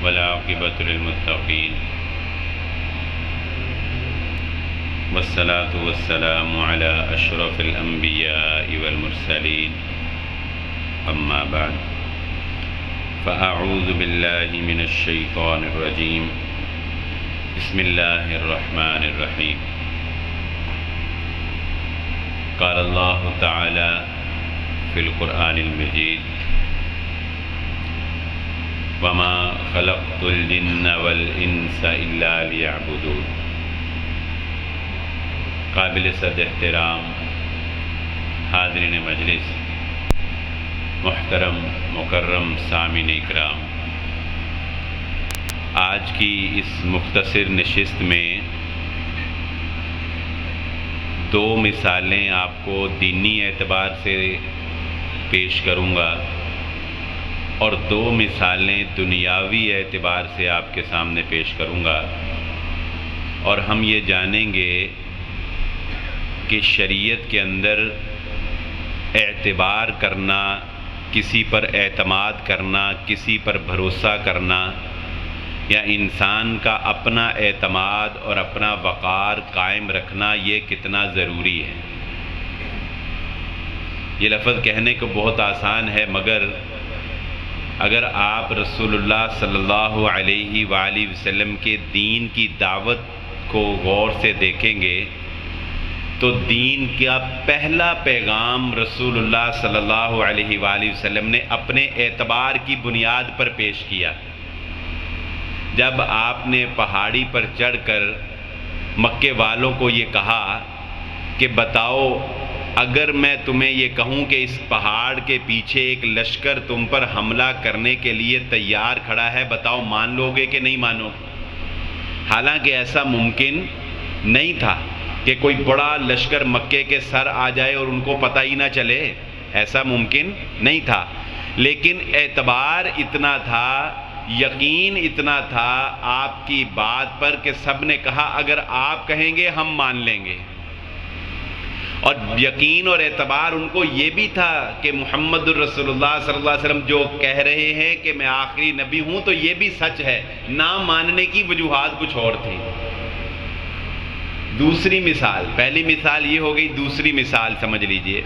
والعاقبۃ للمتقین والصلاة والسلام علی اشرف الانبیاء والمرسلین اما بعد فاعوذ باللہ من الشیطان الرجیم بسم اللہ الرحمن الرحیم قال اللہ تعالی فی القرآن المجید وما خلقت الجن والانس الا لیعبدون۔ قابل صد احترام حاضرین مجلس، محترم مکرم سامعین اکرام، آج کی اس مختصر نشست میں دو مثالیں آپ کو دینی اعتبار سے پیش کروں گا اور دو مثالیں دنیاوی اعتبار سے آپ کے سامنے پیش کروں گا، اور ہم یہ جانیں گے کہ شریعت کے اندر اعتبار کرنا، کسی پر اعتماد کرنا، کسی پر بھروسہ کرنا، یا انسان کا اپنا اعتماد اور اپنا وقار قائم رکھنا یہ کتنا ضروری ہے۔ یہ لفظ کہنے کو بہت آسان ہے، مگر اگر آپ رسول اللہ صلی اللہ علیہ وآلہ وسلم کے دین کی دعوت کو غور سے دیکھیں گے تو دین کا پہلا پیغام رسول اللہ صلی اللہ علیہ وآلہ وسلم نے اپنے اعتبار کی بنیاد پر پیش کیا۔ جب آپ نے پہاڑی پر چڑھ کر مکے والوں کو یہ کہا کہ بتاؤ، اگر میں تمہیں یہ کہوں کہ اس پہاڑ کے پیچھے ایک لشکر تم پر حملہ کرنے کے لیے تیار کھڑا ہے، بتاؤ مان لو گے کہ نہیں مانو؟ حالانکہ ایسا ممکن نہیں تھا کہ کوئی بڑا لشکر مکے کے سر آ جائے اور ان کو پتہ ہی نہ چلے، ایسا ممکن نہیں تھا، لیکن اعتبار اتنا تھا، یقین اتنا تھا آپ کی بات پر کہ سب نے کہا اگر آپ کہیں گے ہم مان لیں گے۔ اور یقین اور اعتبار ان کو یہ بھی تھا کہ محمد الرسول اللہ صلی اللہ علیہ وسلم جو کہہ رہے ہیں کہ میں آخری نبی ہوں تو یہ بھی سچ ہے، نہ ماننے کی وجوہات کچھ اور تھی۔ دوسری مثال، پہلی مثال یہ ہو گئی، دوسری مثال سمجھ لیجئے۔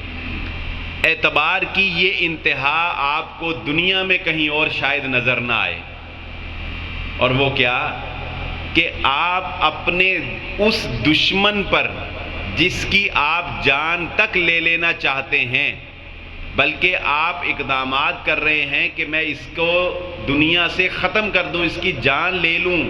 اعتبار کی یہ انتہا آپ کو دنیا میں کہیں اور شاید نظر نہ آئے، اور وہ کیا کہ آپ اپنے اس دشمن پر جس کی آپ جان تک لے لینا چاہتے ہیں، بلکہ آپ اقدامات کر رہے ہیں کہ میں اس کو دنیا سے ختم کر دوں، اس کی جان لے لوں،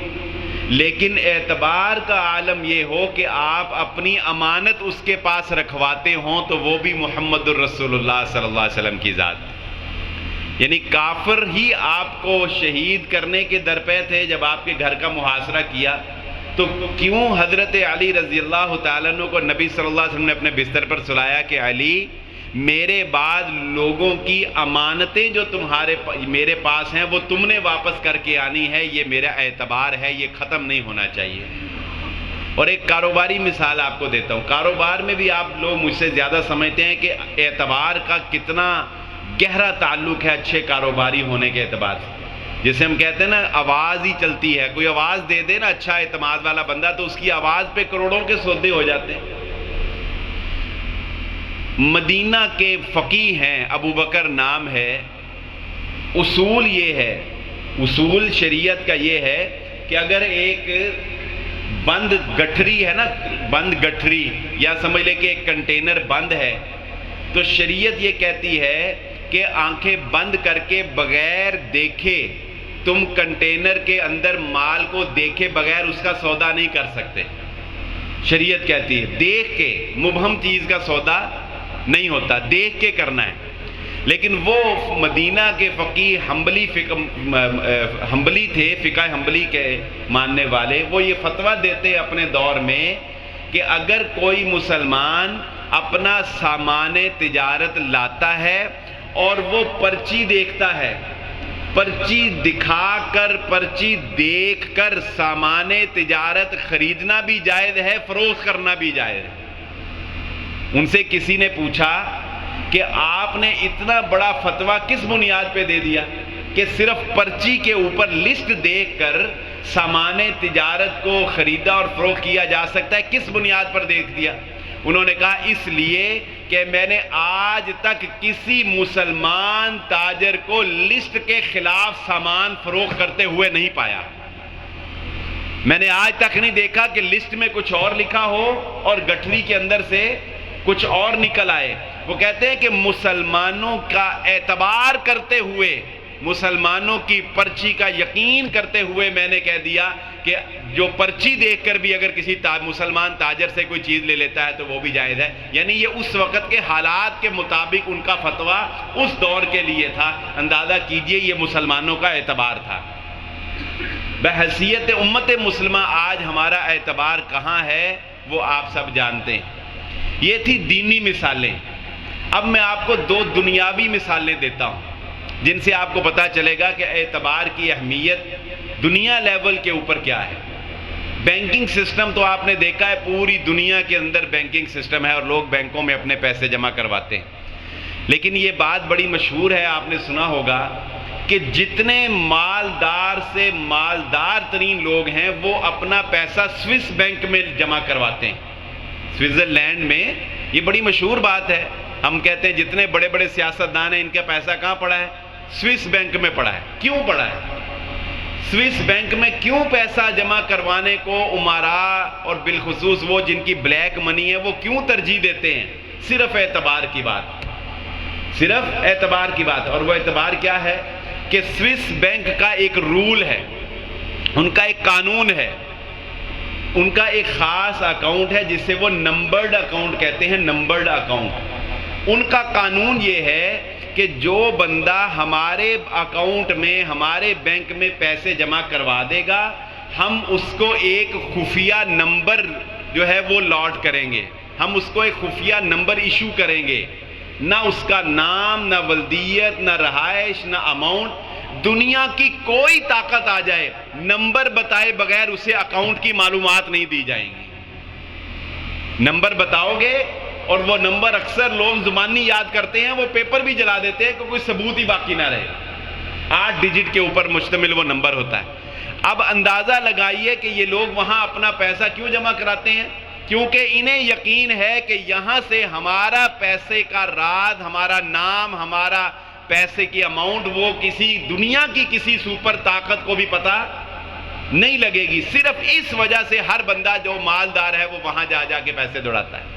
لیکن اعتبار کا عالم یہ ہو کہ آپ اپنی امانت اس کے پاس رکھواتے ہوں، تو وہ بھی محمد الرسول اللہ صلی اللہ علیہ وسلم کی ذات۔ یعنی کافر ہی آپ کو شہید کرنے کے درپے تھے جب آپ کے گھر کا محاصرہ کیا، تو کیوں حضرت علی رضی اللہ تعالیٰ عنہ کو نبی صلی اللہ علیہ وسلم نے اپنے بستر پر سلایا کہ علی، میرے بعد لوگوں کی امانتیں جو میرے پاس ہیں وہ تم نے واپس کر کے آنی ہے، یہ میرا اعتبار ہے، یہ ختم نہیں ہونا چاہیے۔ اور ایک کاروباری مثال آپ کو دیتا ہوں۔ کاروبار میں بھی آپ لوگ مجھ سے زیادہ سمجھتے ہیں کہ اعتبار کا کتنا گہرا تعلق ہے اچھے کاروباری ہونے کے اعتبار سے۔ جسے ہم کہتے ہیں نا آواز ہی چلتی ہے، کوئی آواز دے دے نا اچھا اعتماد والا بندہ تو اس کی آواز پہ کروڑوں کے سودے ہو جاتے ہیں۔ مدینہ کے فقیہ ہیں، ابو بکر نام ہے۔ اصول یہ ہے، اصول شریعت کا یہ ہے کہ اگر ایک بند گٹھری ہے نا، بند گٹھری، یا سمجھ لے کہ ایک کنٹینر بند ہے، تو شریعت یہ کہتی ہے کہ آنکھیں بند کر کے بغیر دیکھے تم کنٹینر کے اندر مال کو دیکھے بغیر اس کا سودا نہیں کر سکتے۔ شریعت کہتی ہے دیکھ کے، مبہم چیز کا سودا نہیں ہوتا، دیکھ کے کرنا ہے۔ لیکن وہ مدینہ کے فقیہ حنبلی تھے، فقہ حنبلی کے ماننے والے، وہ یہ فتویٰ دیتے اپنے دور میں کہ اگر کوئی مسلمان اپنا سامان تجارت لاتا ہے اور وہ پرچی دیکھتا ہے، پرچی دکھا کر، پرچی دیکھ کر سامان تجارت خریدنا بھی جائز ہے، فروخت کرنا بھی جائز ہے۔ ان سے کسی نے پوچھا کہ آپ نے اتنا بڑا فتویٰ کس بنیاد پہ دے دیا کہ صرف پرچی کے اوپر لسٹ دیکھ کر سامان تجارت کو خریدا اور فروخت کیا جا سکتا ہے؟ کس بنیاد پر دیکھ دیا؟ انہوں نے کہا اس لیے کہ میں نے آج تک کسی مسلمان تاجر کو لسٹ کے خلاف سامان فروخت کرتے ہوئے نہیں پایا۔ میں نے آج تک نہیں دیکھا کہ لسٹ میں کچھ اور لکھا ہو اور گٹھری کے اندر سے کچھ اور نکل آئے۔ وہ کہتے ہیں کہ مسلمانوں کا اعتبار کرتے ہوئے، مسلمانوں کی پرچی کا یقین کرتے ہوئے میں نے کہہ دیا کہ جو پرچی دیکھ کر بھی اگر کسی مسلمان تاجر سے کوئی چیز لے لیتا ہے تو وہ بھی جائز ہے۔ یعنی یہ اس وقت کے حالات کے مطابق ان کا فتویٰ اس دور کے لیے تھا۔ اندازہ کیجئے یہ مسلمانوں کا اعتبار تھا۔ بحیثیت امت مسلمہ آج ہمارا اعتبار کہاں ہے وہ آپ سب جانتے ہیں۔ یہ تھی دینی مثالیں۔ اب میں آپ کو دو دنیاوی مثالیں دیتا ہوں جن سے آپ کو پتہ چلے گا کہ اعتبار کی اہمیت دنیا لیول کے اوپر کیا ہے۔ بینکنگ سسٹم تو آپ نے دیکھا ہے، پوری دنیا کے اندر بینکنگ سسٹم ہے اور لوگ بینکوں میں اپنے پیسے جمع کرواتے ہیں۔ لیکن یہ بات بڑی مشہور ہے، آپ نے سنا ہوگا کہ جتنے مالدار سے مالدار ترین لوگ ہیں وہ اپنا پیسہ سوئس بینک میں جمع کرواتے ہیں۔ سوئٹزرلینڈ میں یہ بڑی مشہور بات ہے۔ ہم کہتے ہیں جتنے بڑے بڑے سیاستدان ہیں ان کا پیسہ کہاں پڑا ہے؟ سوئس بینک میں پڑا ہے۔ کیوں پڑا ہے؟ سوئس بینک میں کیوں پیسہ جمع کروانے کو امراء اور بالخصوص وہ جن کی بلیک منی ہے وہ کیوں ترجیح دیتے ہیں؟ صرف اعتبار کی بات، صرف اعتبار کی بات۔ اور وہ اعتبار کیا ہے کہ سوئس بینک کا ایک رول ہے، ان کا ایک قانون ہے، ان کا ایک خاص اکاؤنٹ ہے جسے وہ نمبرڈ اکاؤنٹ کہتے ہیں، نمبرڈ اکاؤنٹ۔ ان کا قانون یہ ہے کہ جو بندہ ہمارے اکاؤنٹ میں، ہمارے بینک میں پیسے جمع کروا دے گا، ہم اس کو ایک خفیہ نمبر جو ہے وہ لاٹ کریں گے، ہم اس کو ایک خفیہ نمبر ایشو کریں گے۔ نہ اس کا نام، نہ ولدیت، نہ رہائش، نہ اماؤنٹ، دنیا کی کوئی طاقت آ جائے، نمبر بتائے بغیر اسے اکاؤنٹ کی معلومات نہیں دی جائیں گی۔ نمبر بتاؤ گے، اور وہ نمبر اکثر لوگ زبانی یاد کرتے ہیں، وہ پیپر بھی جلا دیتے ہیں کہ کوئی ثبوت ہی باقی نہ رہے۔ 8 ڈیجٹ کے اوپر مشتمل وہ نمبر ہوتا ہے۔ اب اندازہ لگائیے کہ یہ لوگ وہاں اپنا پیسہ کیوں جمع کراتے ہیں؟ کیونکہ انہیں یقین ہے کہ یہاں سے ہمارا پیسے کا راز، ہمارا نام، ہمارا پیسے کی اماؤنٹ وہ کسی دنیا کی کسی سپر طاقت کو بھی پتہ نہیں لگے گی۔ صرف اس وجہ سے ہر بندہ جو مالدار ہے وہ وہاں جا جا کے پیسے دوڑاتا ہے۔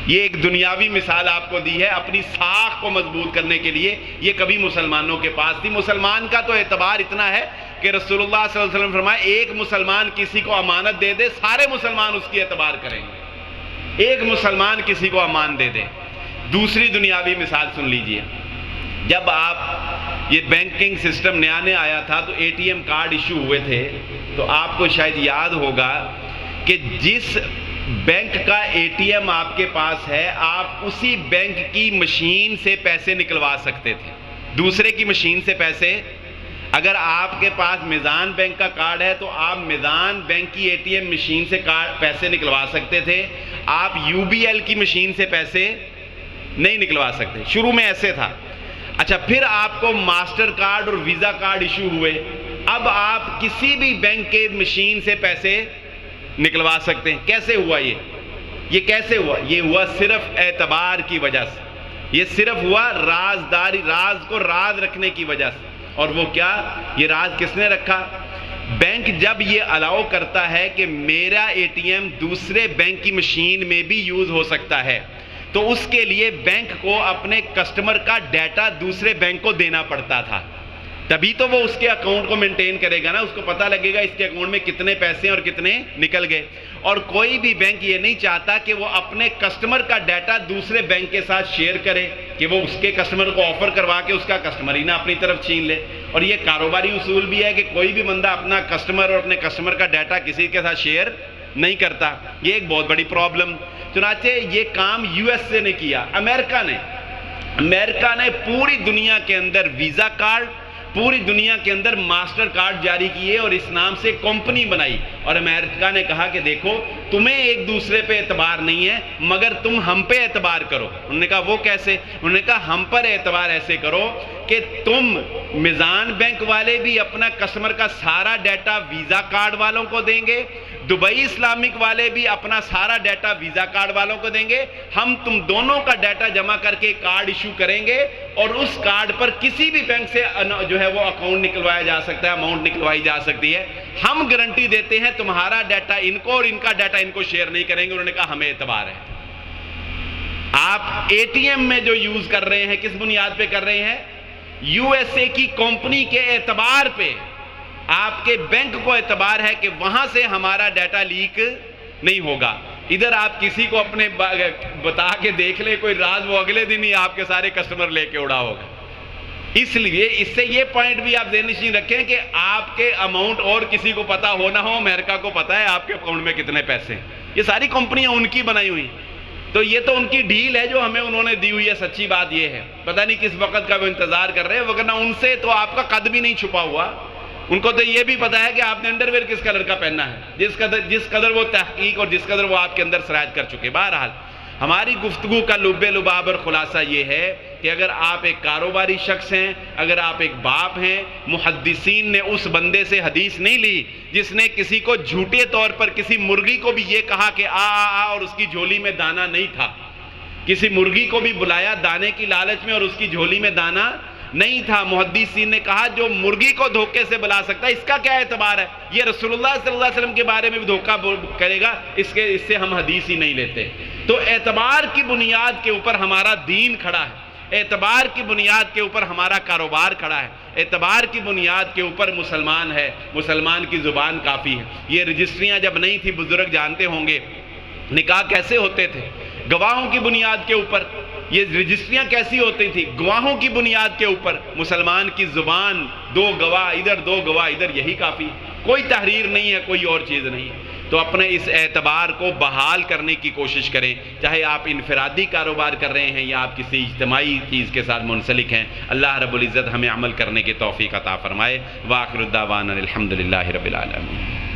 یہ ایک دنیاوی مثال آپ کو دی ہے اپنی ساکھ کو مضبوط کرنے کے لیے۔ یہ کبھی مسلمانوں کے پاس تھی۔ مسلمان کا تو اعتبار اتنا ہے کہ رسول اللہ صلی اللہ علیہ وسلم فرمائے ایک مسلمان کسی کو امانت دے دے، سارے مسلمان اس کی اعتبار کریں گے۔ ایک مسلمان کسی کو امان دے دے۔ دوسری دنیاوی مثال سن لیجئے۔ جب آپ یہ بینکنگ سسٹم نیا نیا آیا تھا تو A T M card issue ہوئے تھے، تو آپ کو شاید یاد ہوگا کہ جس بینک کا اے ٹی ایم آپ کے پاس ہے، آپ اسی بینک کی مشین سے پیسے نکلوا سکتے تھے۔ دوسرے کی مشین سے پیسے، اگر آپ کے پاس میزان بینک کا کارڈ ہے تو آپ میزان بینک کی اے ٹی ایم مشین سے پیسے نکلوا سکتے تھے، آپ یو بی ایل کی مشین سے پیسے نہیں نکلوا سکتے۔ شروع میں ایسے تھا۔ اچھا، پھر آپ کو ماسٹر کارڈ اور ویزا کارڈ ایشو ہوئے، اب آپ کسی بھی بینک کے مشین سے پیسے نکلوا سکتے ہیں۔ کیسے ہوا یہ کیسے ہوا؟ یہ ہوا صرف اعتبار کی وجہ سے، یہ صرف ہوا رازداری، راز کو راز رکھنے کی وجہ سے۔ اور وہ کیا؟ یہ راز کس نے رکھا؟ بینک جب یہ الاؤ کرتا ہے کہ میرا اے ٹی ایم دوسرے بینک کی مشین میں بھی یوز ہو سکتا ہے، تو اس کے لیے بینک کو اپنے کسٹمر کا ڈیٹا دوسرے بینک کو دینا پڑتا تھا، تبھی تو وہ اس کے اکاؤنٹ کو مینٹین کرے گا نا، اس کو پتہ لگے گا اس کے اکاؤنٹ میں کتنے پیسے ہیں اور کتنے نکل گئے۔ اور کوئی بھی بینک یہ نہیں چاہتا کہ وہ اپنے کسٹمر کا ڈیٹا دوسرے بینک کے ساتھ شیئر کرے، کہ وہ اس کے کسٹمر کو آفر کروا کے اس کا کسٹمر ہی نہ اپنی طرف چھین لے۔ اور یہ کاروباری اصول بھی ہے کہ کوئی بھی بندہ اپنا کسٹمر اور اپنے کسٹمر کا ڈیٹا کسی کے ساتھ شیئر نہیں کرتا۔ یہ ایک بہت بڑی پرابلم۔ چنانچہ یہ کام یو ایس اے نے کیا، امریکہ نے پوری دنیا کے اندر ویزا کارڈ پوری دنیا کے اندر ماسٹر کارڈ جاری کیے اور اس نام سے کمپنی بنائی، اور امریکہ نے کہا کہ دیکھو تمہیں ایک دوسرے پہ اعتبار نہیں ہے مگر تم ہم پہ اعتبار کرو۔ انہوں نے کہا وہ کیسے؟ انہوں نے کہا ہم پر اعتبار ایسے کرو کہ تم میزان بینک والے بھی اپنا کسٹمر کا سارا ڈیٹا ویزا کارڈ والوں کو دیں گے، دبئی اسلامک والے بھی اپنا سارا ڈیٹا ویزا کارڈ والوں کو دیں گے، ہم تم دونوں کا ڈیٹا جمع کر کے کارڈ ایشو کریں گے، اور اس کارڈ پر کسی بھی بینک سے جو ہے وہ اکاؤنٹ نکلوایا جا سکتا ہے، اماؤنٹ نکلوائی جا سکتی ہے، ہم گارنٹی دیتے ہیں تمہارا ڈیٹا ان کو اور ان کا ڈیٹا ان کو شیئر نہیں کریں گے۔ انہوں نے کہا ہمیں اعتبار ہے۔ آپ اے ٹی ایم میں جو یوز کر رہے ہیں کس بنیاد پہ کر رہے ہیں؟ یو ایس اے کی کمپنی کے اعتبار پہ۔ آپ کے بینک کو اعتبار ہے کہ وہاں سے ہمارا ڈیٹا لیک نہیں ہوگا۔ ادھر آپ کسی کو اپنے بتا کے دیکھ لیں کوئی راز، وہ اگلے دن ہی آپ کے سارے کسٹمر لے کے اڑا ہوگا۔ اس لیے اس سے یہ پوائنٹ بھی آپ ذہن نشین رکھیں کہ آپ کے اماؤنٹ اور کسی کو پتا ہو نہ ہو، امریکہ کو پتا ہے آپ کے اکاؤنٹ میں کتنے پیسے ہیں۔ یہ ساری کمپنیاں ان کی بنائی ہوئی، تو یہ تو ان کی ڈیل ہے جو ہمیں انہوں نے دی ہوئی ہے۔ سچی بات یہ ہے پتہ نہیں کس وقت کا وہ انتظار کر رہے ہیں، وگرنہ ان سے تو آپ کا قد بھی نہیں چھپا ہوا۔ ان کو تو یہ بھی پتا ہے کہ آپ نے انڈرویئر کس کلر کا پہننا ہے، جس قدر وہ تحقیق اور جس قدر وہ آپ کے اندر سرایت کر چکے۔ بہرحال ہماری گفتگو کا لب لباب اور خلاصہ یہ ہے کہ اگر آپ ایک کاروباری شخص ہیں، اگر آپ ایک باپ ہیں، محدثین نے اس بندے سے حدیث نہیں لی جس نے کسی کو جھوٹے طور پر کسی مرغی کو بھی یہ کہا کہ آ آ آ اور اس کی جھولی میں دانا نہیں تھا، کسی مرغی کو بھی بلایا دانے کی لالچ میں اور اس کی جھولی میں دانا نہیں تھا۔ محدثین نے کہا جو مرغی کو دھوکے سے بلا سکتا ہے اس کا کیا اعتبار ہے؟ یہ رسول اللہ صلی اللہ علیہ وسلم کے بارے میں بھی دھوکہ کرے گا، اس سے ہم حدیث ہی نہیں لیتے۔ تو اعتبار کی بنیاد کے اوپر ہمارا دین کھڑا ہے، اعتبار کی بنیاد کے اوپر ہمارا کاروبار کھڑا ہے، اعتبار کی بنیاد کے اوپر مسلمان ہے، مسلمان کی زبان کافی ہے۔ یہ رجسٹریاں جب نہیں تھی، بزرگ جانتے ہوں گے نکاح کیسے ہوتے تھے؟ گواہوں کی بنیاد کے اوپر۔ یہ رجسٹریاں کیسی ہوتی تھی؟ گواہوں کی بنیاد کے اوپر۔ مسلمان کی زبان، دو گواہ ادھر دو گواہ ادھر، یہی کافی، کوئی تحریر نہیں ہے، کوئی اور چیز نہیں ہے۔ تو اپنے اس اعتبار کو بحال کرنے کی کوشش کریں، چاہے آپ انفرادی کاروبار کر رہے ہیں یا آپ کسی اجتماعی چیز کے ساتھ منسلک ہیں۔ اللہ رب العزت ہمیں عمل کرنے کی توفیق عطا فرمائے۔ وآخر الدعوانا الحمدللہ رب العالمین۔